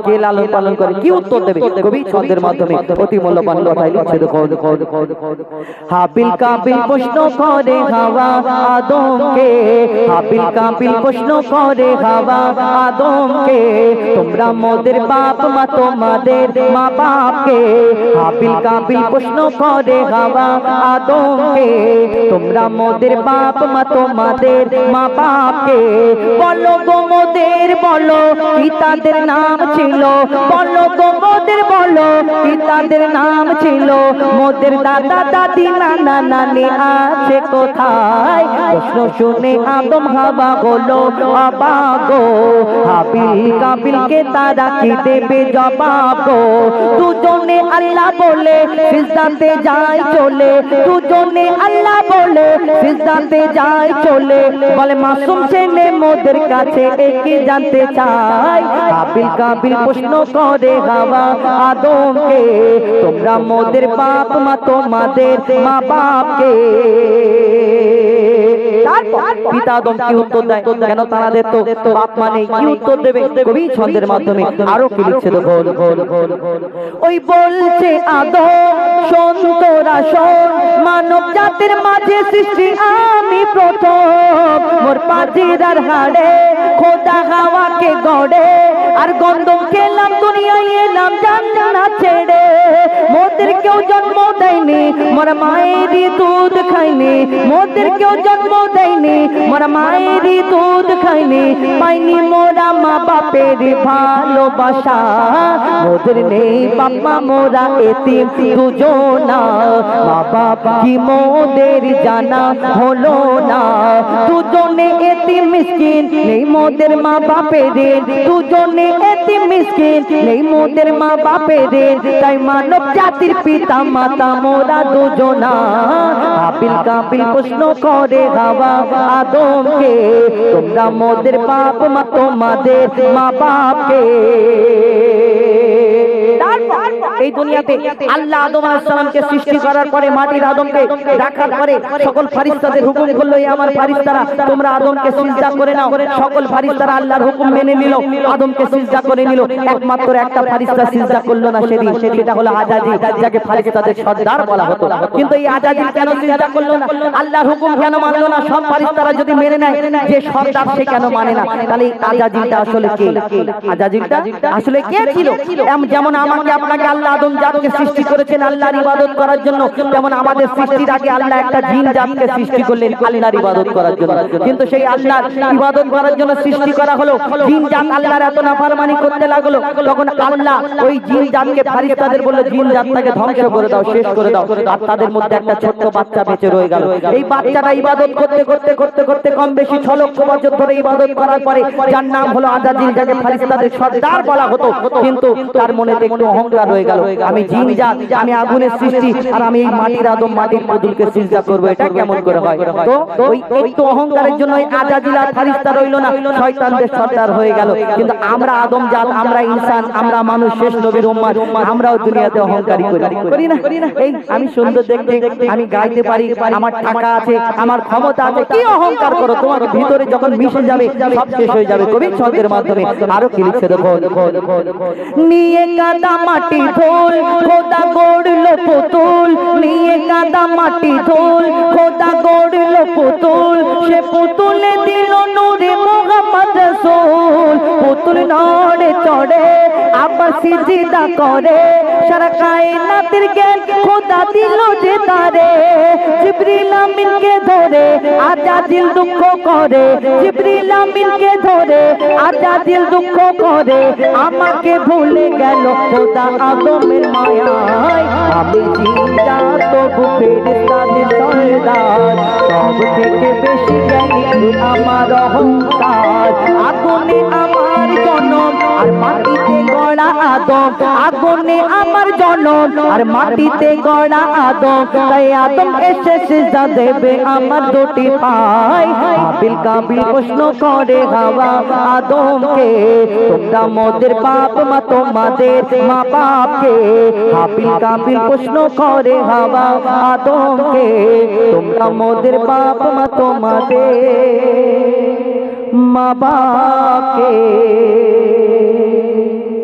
কে লালন পালন করে, কি উত্তর দেবে? কবি ছন্দের মাধ্যমে অতি মূল্যবান কথাই লিখছে। দেখো হাবিল কাবিল প্রশ্ন করে হাওয়া আদমকে, হাবিল কাবিল প্রশ্ন করে হাওয়া আদমকে, তোমরা মোদের বাপ মা তোমাদের মা বাপকে। হাবিল কাবিল প্রশ্ন করে হাওয়া আদমকে, তোমরা মোদের বাপ মা তোমাদের মা বাপকে। বলো গো মোদের বলো কি তাদের নাম ছিল, বলো গো মোদের বলো কি তাদের নাম ছিল। মোদের দাদা দাদি নানা নানি আছে কোথায়? প্রশ্ন শুনে আদম হাওয়া হলো অবাক গো। হাবিল কাবিলকে তারা কি দেবে জবাব গো। দুজনে আল্লাহ বলে সিজদাতে যায় চলে, দুজনে আল্লাহ বলে সিজদাতে যায় চলে। বলে মাসুম ছেলে মোদের কাছে কি জানতে চাই। হাবিল কাবিল প্রশ্ন করে হাওয়া আদমকে, তোমরা মোদের বাপ মা তোমাদের মা বাপকে। পিতা আদম কি উত্তর দেয়? কেন তাদের তো বাপ মানে কি উত্তর দেবে? কবি ছন্দের মাধ্যমে আরো কি লিখছে দেখো। ওই বলছে আদম শোন তোরা শোন, মানব জাতির মাঝে সৃষ্টি আমি প্রথম। মোর পাজিরার হাড়ে খোদা হাওয়াকে গড়ে, আর গন্ধম খেলাম দুনিয়ায় এলাম জান্নাত ছেড়ে। মোদের কেউ জন্ম দেয়নি মোর মায়েরই দুধ খাইনি, মোদের কেউ জন্ম দেয়নি মোর মায়েরই দুধ খাইনি। পাইনি মোরা মা বাপের ভালোবাসা, মোদের নেই বাবা মোরা এতিম দুজনা। মা বাপ কি মোদের জানা হলো না, দুজনে এতিম মিসকিন নেই মোদের মা বাপের। দুজনে এতিম মিসকিন নেই মোদের মা বাপের। তাই মানব জাতির পিতা মাতা মোরা দুজনা। হাবিল কাবিল প্রশ্ন করে হাওয়া আদমকে, তোমরা মোদের বাপ মা তোমাদের মা বাপকে। এই দুনিয়াতে আল্লাহ আদম আলাইহিস সালামকে সৃষ্টি করার পরে মাটির আদমকে রাখার পরে সকল ফেরেশতাদের হুকুম করলো, এই আমার ফেরেশতারা তোমরা আদমকে সিজদা করে নাও। সকল ফেরেশতারা আল্লাহর হুকুম মেনে নিল, আদমকে সিজদা করে নিল। একমাত্র একটা ফেরেশতা সিজদা করলো না সেদিন, সেটা হলো আজাজিল, যাকে ফেরেশতাদের সর্দার বলা হতো। কিন্তু এই আজাজিল কেন সিজদা করলো না? আল্লাহর হুকুম কেন মানলো না? সব ফেরেশতারা যদি মেনে নেয় যে সর্দার, সে কেন মানে না? তাহলে এই আজাজিলটা আসলে কে? আজাজিলটা আসলে কে ছিল? যেমন আমাকে আপনাকে আল্লাহ আদম জাতকে সৃষ্টি করেছেন আল্লাহর ইবাদত করার জন্য, যেমন আমাদের সৃষ্টির আগে আল্লাহ একটা জিন জাতকে সৃষ্টি করলেন আল্লাহর ইবাদত করার জন্য। কিন্তু সেই আল্লাহর ইবাদত করার জন্য সৃষ্টি করা হলো, জিন জাত আল্লাহর এত নাফরমানি করতে লাগলো, তখন আল্লাহ ওই জিন জাতকে ফেরেশতাদের বলল জিন জাতটাকে ধ্বংস করে দাও, শেষ করে দাও। আর তাদের মধ্যে একটা ছোট্ট বাচ্চা বেঁচে রয়ে গেল। এই বাচ্চাটা ইবাদত করতে করতে করতে করতে কম বেশি 6 লক্ষ বছর ধরে ইবাদত করার পরে যার নাম হলো আজাজিল, যাকে ফেরেশতাদের সর্দার বলা হতো। কিন্তু তার মনে একটু অহংকার হয়ে গেল, আমি জিন জাত, আমি আগুনের সৃষ্টি, আর আমি এই মাটির আদম মাটির পুতুলকে সিজদা করব, এটা কেমন করে হয়? তো ওই একটু অহংকারের জন্য আজাজিল আর ফেরেশতা রইল না, শয়তানদের সর্দার হয়ে গেল। কিন্তু আমরা আদম জাত, আমরা ইনসান, আমরা মানুষ, শেষ নবীর উম্মত, আমরাও দুনিয়াতে অহংকারী করি না? এই আমি সুন্দর দেখতে, আমি গাইতে পারি, আমার টাকা আছে, আমার ক্ষমতা আছে, কি অহংকার করো? তোমার ভিতরে যখন মিশে যাবে সব শেষ হয়ে যাবে। কবি ছন্দের মাধ্যমে আরো কি লিখছে দেখো। নিয়ে কাদা মাটি ধুল খোদা গড়লো পুতুল, নিয়ে কাদা মাটি ধুল খোদা গড়লো পুতুল, সে পুতুলে দিল নূরে মুহাম্মদ রাসূল। পুতুল নড়ে চড়ে আবার সিজদা করে, সারা কায়নাতের জ্ঞান খোদা দিল যে তারে। জিবরিল আমিনকে ধরে আজাজিল দুঃখ করে, জিবরিল আমিনকে ধরে আজাজিল দুঃখ করে। আমাকে ভুলে গেল খোদা আদমের মায়ায়, আমি জিন্দা তবু ফেরেশতাদের সর্দার। সব থেকে বেশি জ্ঞানী আমার অহংকার, আগুনে আমার জনম আর মাটিতে গড়া আদম, আগুনে আমার জনম আর মাটিতে গড়া আদম। তাই আদম এসে সিজদা দেবে আমার দুটি পায়। হাবিল কাবিল প্রশ্ন করে হাওয়া আদমকে, তোমরা মোদের বাপ মা তোমাদের মা বাপকে। হাবিল কাবিল প্রশ্ন করে হাওয়া আদমকে, তোমরা মোদের বাপ মা তোমাদের মা বাপকে।